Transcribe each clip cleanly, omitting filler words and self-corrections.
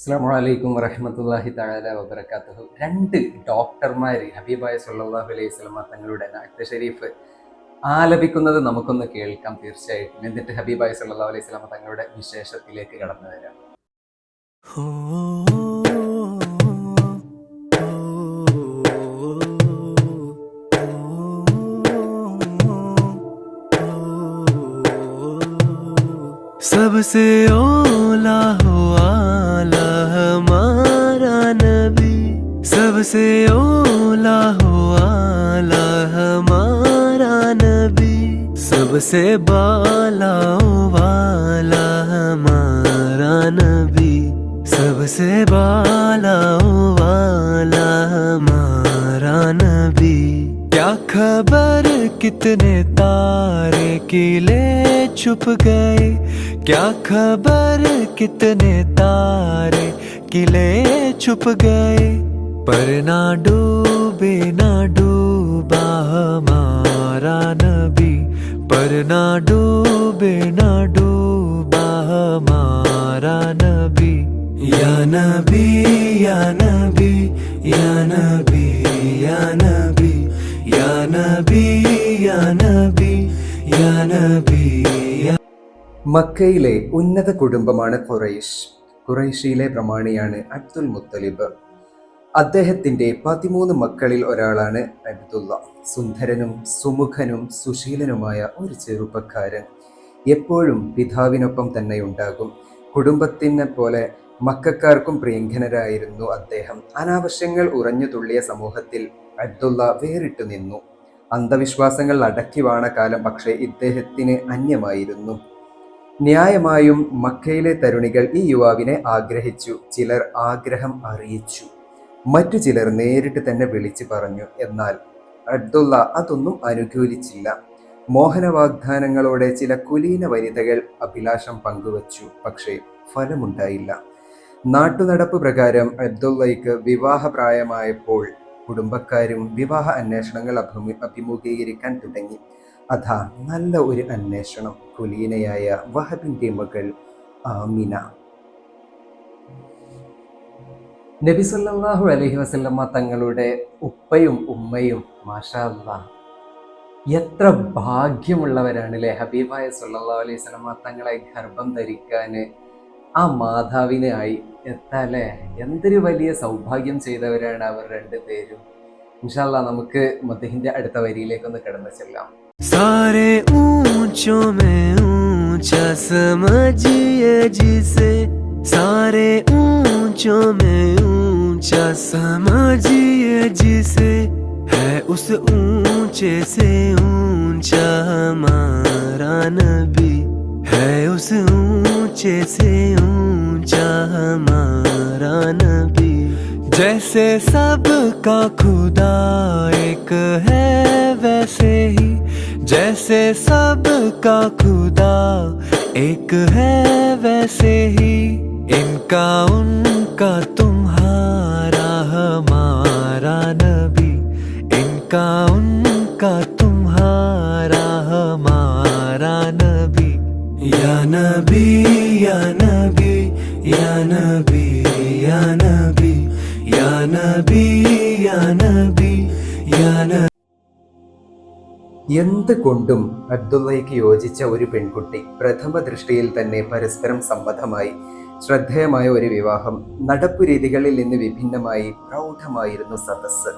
അസ്സലാമു അലൈക്കും വറഹ്മത്തുള്ളാഹി തആല വബറകാതുഹു. രണ്ട് ഡോക്ടർമാർ ഹബീബായ സല്ലല്ലാഹു അലൈഹി വസല്ലമ തങ്ങളുടെ നാഅത്ത് ഷരീഫ് ആലപിക്കുന്നത് നമുക്കൊന്ന് കേൾക്കാം തീർച്ചയായിട്ടും. എന്നിട്ട് ഹബീബായ സല്ലല്ലാഹു അലൈഹി വസല്ലമ തങ്ങളുടെ വിശേഷത്തിലേക്ക് കടന്നു വരാം. सबसे ओला हो आला हमारा नबी, सबसे ओला हो आला हमारा नबी, सबसे बाला वाला हमारा नबी, सबसे बाला वाला हमारा नबी। क्या खबर कितने तारे किले छुप गए, क्या खबर कितने तारे किले छुप गए, पर ना डूबे ना डूबा हमारा नबी, पर ना डूबे ना डूबा हमारा नबी। या नबी या नबी या नबी या नबी या नबी या नबी या नबी या। മക്കയിലെ ഉന്നത കുടുംബമാണ് ഖുറൈശ്. ഖുറൈശിയിലെ പ്രമാണിയാണ് അബ്ദുൽ മുത്തലിബ്. അദ്ദേഹത്തിന്റെ 13 മക്കളിൽ ഒരാളാണ് അബ്ദുള്ള. സുന്ദരനും സുമുഖനും സുശീലനുമായ ഒരു ചെറുപ്പക്കാരൻ. എപ്പോഴും പിതാവിനൊപ്പം തന്നെ ഉണ്ടാകും. കുടുംബത്തിനെ പോലെ മക്കക്കാർക്കും പ്രിയങ്കരനായിരുന്നു അദ്ദേഹം. അനാവശ്യങ്ങൾ ഉറഞ്ഞു തുള്ളിയ സമൂഹത്തിൽ അബ്ദുള്ള വേറിട്ടു നിന്നു. അന്ധവിശ്വാസങ്ങൾ അടക്കി വാണ കാലം പക്ഷേ ഇദ്ദേഹത്തിന് അന്യമായിരുന്നു. ന്യായമായും മക്കയിലെ തരുണികൾ ഈ യുവാവിനെ ആഗ്രഹിച്ചു. ചിലർ ആഗ്രഹം അറിയിച്ചു, മറ്റു ചിലർ നേരിട്ട് തന്നെ വിളിച്ചു പറഞ്ഞു. എന്നാൽ അബ്ദുള്ള അതൊന്നും അനുകൂലിച്ചില്ല. മോഹന വാഗ്ദാനങ്ങളോടെ ചില കുലീന വനിതകൾ അഭിലാഷം പങ്കുവച്ചു. പക്ഷേ ഫലമുണ്ടായില്ല. നാട്ടുനടപ്പ് പ്രകാരം അബ്ദുള്ളയ്ക്ക് വിവാഹപ്രായമായപ്പോൾ കുടുംബക്കാരും വിവാഹ അന്വേഷണങ്ങൾ അഭിമുഖീകരിക്കാൻ തുടങ്ങി. അതാ നല്ല ഒരു അന്വേഷണം. കുലീനയായ വഹബിന്റെ മകൾ ആമിന. നബി സല്ലല്ലാഹു അലൈഹി വസല്ലമ തങ്ങളുടെ ഉപ്പയും ഉമ്മയും മാഷാ അല്ലാഹ് എത്ര ഭാഗ്യമുള്ളവരാണ് അല്ലേ. ഹബീബായ സല്ലല്ലാഹു അലൈഹി വസല്ലമ തങ്ങളെ ഗർഭം ധരിക്കാൻ ആ മാതാവിനായി എത്താല്ലേ. എന്തൊരു വലിയ സൗഭാഗ്യം ചെയ്തവരാണ് അവർ രണ്ടുപേരും. ഇൻഷാ അല്ലാഹ് നമുക്ക് മദ്ഹിന്റെ അടുത്ത വരിയിലേക്കൊന്ന് കടന്നു ചെല്ലാം. सारे ऊंचों में ऊंचा समझिए जिसे, सारे ऊंचों में ऊंचा समझिए जिसे, है उस ऊंचे से ऊंचा हमारा नबी, है उस ऊंचे से ऊंचा हमारा नबी। जैसे सबका खुदा एक है वैसे ही, जैसे सबका खुदा एक है वैसे ही, इनका उनका तुम्हारा हमारा नबी, इनका उनका तुम्हारा हमारा नबी। या नबी या नबी या नबी या नबी या नबी या नबी या नबी। എന്തുകൊണ്ടും അബ്ദുള്ളയ്ക്ക് യോജിച്ച ഒരു പെൺകുട്ടി. പ്രഥമ ദൃഷ്ടിയിൽ തന്നെ പരസ്പരം സമ്മതമായി. ശ്രദ്ധേയമായ ഒരു വിവാഹം. നടപ്പു രീതികളിൽ നിന്ന് വിഭിന്നമായി പ്രൗഢമായിരുന്നു സദസ്സ്.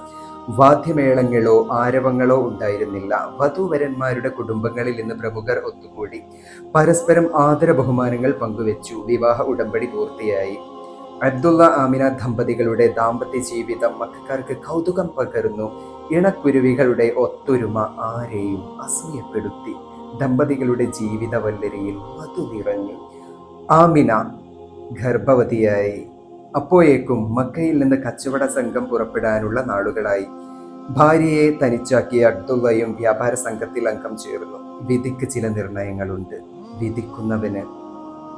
വാദ്യമേളങ്ങളോ ആരവങ്ങളോ ഉണ്ടായിരുന്നില്ല. വധൂവരന്മാരുടെ കുടുംബങ്ങളിൽ നിന്ന് പ്രമുഖർ ഒത്തുകൂടി പരസ്പരം ആദര ബഹുമാനങ്ങൾ പങ്കുവെച്ചു. വിവാഹ ഉടമ്പടി പൂർത്തിയായി. അബ്ദുള്ള ആമിന ദമ്പതികളുടെ ദാമ്പത്യ ജീവിതം മക്കക്കാർക്ക് കൗതുകം പകർന്നു. ഇണക്കുരുവികളുടെ ഒത്തൊരുമ ആരെയും അസൂയപ്പെടുത്തി. ദമ്പതികളുടെ ജീവിത വല്ലരിയിൽ മധു നിറഞ്ഞു. ആമിന ഗർഭവതിയായി. അപ്പോഴേക്കും മക്കയിൽ നിന്ന് കച്ചവട സംഘം പുറപ്പെടാനുള്ള നാളുകളായി. ഭാര്യയെ തനിച്ചാക്കിയ അബ്ദുള്ളയും വ്യാപാര സംഘത്തിൽ അംഗം ചേർന്നു. വിധിക്ക് ചില നിർണയങ്ങളുണ്ട്. വിധിക്കുന്നവന്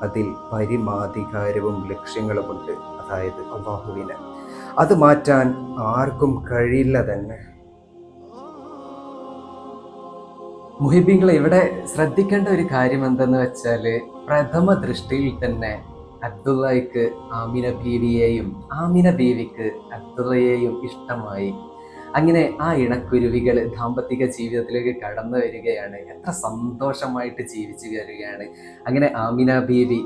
അതിൽ പരിമാധികാരവും ലക്ഷ്യങ്ങളുമുണ്ട്, അതായത് അല്ലാഹുവിന്. അത് മാറ്റാൻ ആർക്കും കഴിയില്ല തന്നെ. മുഹിബീങ്ങളെ, ഇവിടെ ശ്രദ്ധിക്കേണ്ട ഒരു കാര്യം എന്തെന്ന് വെച്ചാൽ, പ്രഥമ ദൃഷ്ടിയിൽ തന്നെ അബ്ദുള്ളയ്ക്ക് ആമിന ബീവിയെയും ആമിന ബീവിക്ക് അബ്ദുള്ളയെയും ഇഷ്ടമായി. അങ്ങനെ ആ ഇണക്കുരുവികൾ ദാമ്പത്തിക ജീവിതത്തിലേക്ക് കടന്നു വരികയാണ്. എത്ര സന്തോഷമായിട്ട് ജീവിച്ചു വരികയാണ്. അങ്ങനെ ആമിന ബീവി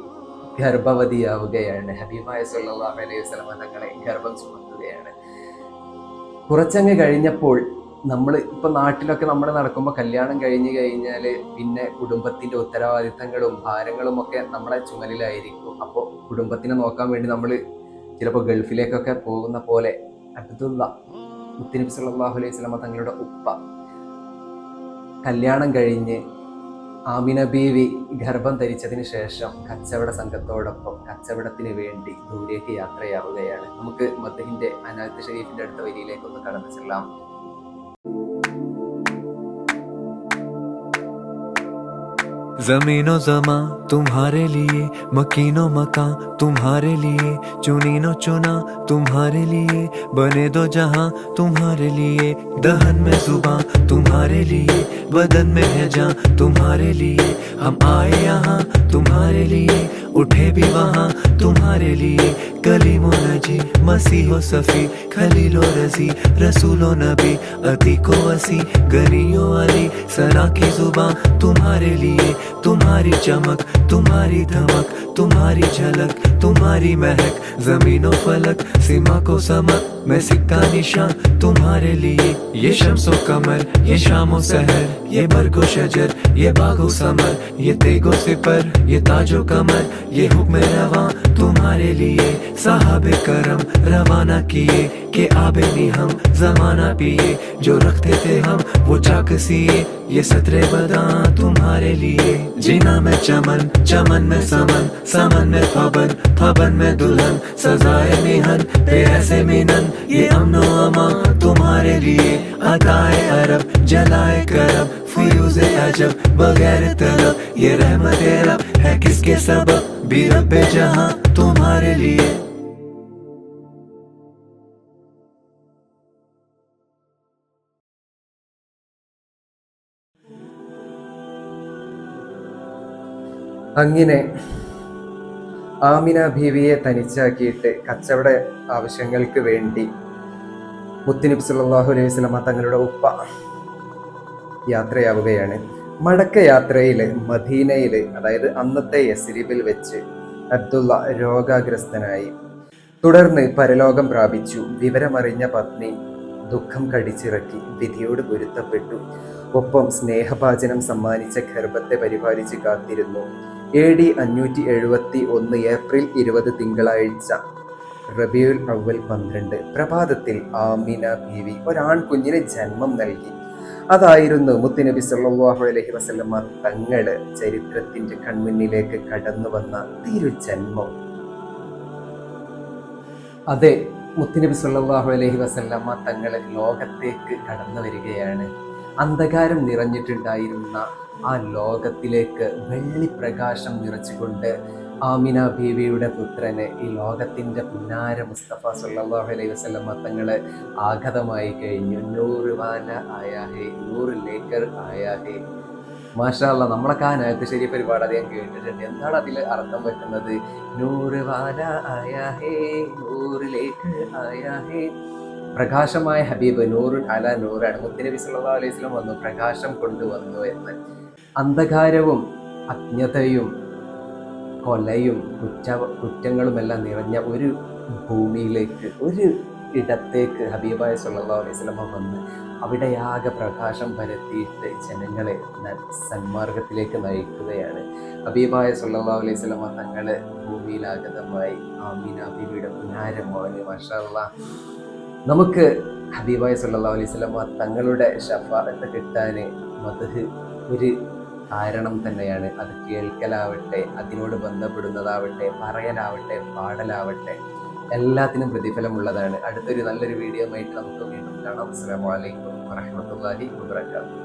ഗർഭവതിയാവുകയാണ്. ഹബീബായ സല്ലല്ലാഹു അലൈഹി വസല്ലം തങ്ങളെ ഗർഭം ചുമക്കുകയാണ്. കുറച്ചങ്ങ് കഴിഞ്ഞപ്പോൾ നമ്മൾ ഇപ്പം നാട്ടിലൊക്കെ നമ്മൾ നടക്കുമ്പോൾ കല്യാണം കഴിഞ്ഞു കഴിഞ്ഞാൽ പിന്നെ കുടുംബത്തിൻ്റെ ഉത്തരവാദിത്തങ്ങളും ഭാരങ്ങളും ഒക്കെ നമ്മളെ ചുമലിലായിരിക്കും. അപ്പോൾ കുടുംബത്തിനെ നോക്കാൻ വേണ്ടി നമ്മൾ ചിലപ്പോൾ ഗൾഫിലേക്കൊക്കെ പോകുന്ന പോലെ അബ്ദുള്ള മുത്തുനബി സല്ലല്ലാഹു അലൈഹി വസല്ലം തങ്ങളുടെ ഉപ്പ കല്യാണം കഴിഞ്ഞ് ആമിന ബീവി ഗർഭം ധരിച്ചതിന് ശേഷം കച്ചവട സംഘത്തോടൊപ്പം കച്ചവടത്തിന് വേണ്ടി ദൂരേക്ക് യാത്രയാവുകയാണ്. നമുക്ക് മദ്ഹിന്റെ അനായത്ത് ഷരീഫിന്റെ അടുത്ത വരിയിലേക്ക് ഒന്ന് കടന്നു ചെല്ലാം. जमीनो जमा तुम्हारे लिए, मकीनो मकां तुम्हारे लिए, चुनीनो चुना तुम्हारे लिए, बने दो जहां तुम्हारे लिए, दहन में जुबां तुम्हारे लिए, बदन में है जान तुम्हारे लिए, हम आए यहाँ तुम्हारे लिए, उठे भी वहाँ तुम्हारे लिए, कलीमो नजी मसीहो सफी, खलीलो रजी रसूलो नबी, अतीको वसी गनियो अली, सना की जुबां तुम्हारे लिए, तुम्हारी चमक तुम्हारी धमक तुम्हारी झलक तुम्हारी महक, जमीनों फलक सीमा को समक मैं सिक्का निशान तुम्हारे लिए, ये शम्सो कमर ये शामो सहर, ये बरगो शजर ये बागो समर, ये तेगो सिपर ये ताजो कमर, ये हुक्म रवा तुम्हारे लिए, साहबे करम रवाना किए के आबे हम जमाना पिए, जो रखते थे हम वो चाकसिए, ये सतरे बदा तुम्हारे लिए, जीना में चमन चमन में समन समन में फबन फबन में दुल्हन, सजाए मिहन तेरे से मिनन, ये अमनो अमा तुम्हारे लिए, अताए अरब जलाए करब फ्यूज़े अजब बगैर तलब, ये रहमत रब है किसके सबब, भी रब्बे जहां तुम्हारे लिए। അങ്ങനെ ആമിന ബീവിയെ തനിച്ചാക്കിയിട്ട് കച്ചവട ആവശ്യങ്ങൾക്ക് വേണ്ടി മുത്തുനബി സല്ലല്ലാഹു അലൈഹി വസല്ലം തങ്ങളുടെ ഉപ്പ യാത്രയാവുകയാണ്. മടക്ക യാത്രയിൽ മദീനയിൽ, അതായത് അന്നത്തെ യസ്രിബിൽ വെച്ച് അബ്ദുള്ള രോഗാഗ്രസ്തനായി. തുടർന്ന് പരലോകം പ്രാപിച്ചു. വിവരമറിഞ്ഞ പത്നി ദുഃഖം കടിച്ചിറക്കി വിധിയോട് പൊരുത്തപ്പെട്ടു. ഒപ്പം സ്നേഹപാചനം സമ്മാനിച്ച ഗർഭത്തെ പരിപാലിച്ച് കാത്തിരുന്നു. AD 571 ഏപ്രിൽ 20 തിങ്കളാഴ്ച റബീഉൽ അവ്വൽ 12 പ്രഭാതത്തിൽ ആമിന ബീവി ഒരാൺകുഞ്ഞിന് ജന്മം നൽകി. അതായിരുന്നു മുത്തുനബി സല്ലല്ലാഹു അലൈഹി വസല്ലമ തങ്ങള് ചരിത്രത്തിന്റെ കൺമുന്നിലേക്ക് കടന്നു വന്ന തിരുജന്മം. അതെ, മുത്തുനബി സല്ലല്ലാഹു അലൈഹി വസല്ലമ തങ്ങള് ലോകത്തേക്ക് കടന്നു വരികയാണ്. അന്ധകാരം നിറഞ്ഞിട്ടുണ്ടായിരുന്ന ആ ലോകത്തിലേക്ക് വെള്ളിപ്രകാശം നിറച്ചുകൊണ്ട് ആമിന ബീവിയുടെ പുത്രന് ഈ ലോകത്തിന്റെ പുന്നാര മുസ്തഫ സല്ലല്ലാഹു അലൈഹി വസല്ലമ തങ്ങള് ആഗതമായി കഴിഞ്ഞു. നൂറ് വാല ആയാ ഹേ, നൂറ് ലേക്കർ ആയാ ഹേ. മാഷാ അല്ലാഹ്, നമ്മളൊക്കെ ആ ആയത്ത് ശരീഫ് ഒരുപാട് അധികം കേട്ടിട്ടുണ്ട്. എന്താണ് അതിൽ അർത്ഥം പറ്റുന്നത്? നൂറ് വാല ആയാ ഹേ, നൂറ് ലേക്കർ ആയാ ഹേ. പ്രകാശമായ ഹബീബ് നൂറുൻ അല നൂറാണ്. മുത്തുനബി സല്ലല്ലാഹു അലൈഹി വസല്ലം വന്നു, പ്രകാശം കൊണ്ടുവന്നു എന്ന്. അന്ധകാരവും അജ്ഞതയും കൊലയും കുറ്റങ്ങളുമെല്ലാം നിറഞ്ഞ ഒരു ഭൂമിയിലേക്ക്, ഒരു ഇടത്തേക്ക് ഹബീബായ സല്ലല്ലാഹു അലൈഹി വസല്ലം വന്ന് അവിടെയാകെ പ്രകാശം പരത്തിയിട്ട് ജനങ്ങളെ സന്മാർഗത്തിലേക്ക് നയിക്കുകയാണ്. ഹബീബായ സല്ലല്ലാഹു അലൈഹി വസല്ലം തങ്ങള് ഭൂമിയിലാഗതമായി ആമിന ബീവിയുടെ പുനാരമോന്. മാഷാ അല്ലാഹ്, നമുക്ക് ഹബീബായ സല്ലല്ലാഹു അലൈഹി വസല്ലം തങ്ങളുടെ ശഫാഅത്ത് കിട്ടാൻ മദ്ഹ് ഒരു കാരണം തന്നെയാണ്. അത് കേൾക്കലാവട്ടെ, അതിനോട് ബന്ധപ്പെടുന്നതാവട്ടെ, പറയലാവട്ടെ, പാടലാവട്ടെ, എല്ലാത്തിനും പ്രതിഫലമുള്ളതാണ്. അടുത്തൊരു നല്ലൊരു വീഡിയോ ആയിട്ട് നമുക്ക് വീണ്ടും കാണാം. അസ്സലാമു അലൈക്കും വറഹ്മത്തുള്ളാഹി വബറകാതുഹു.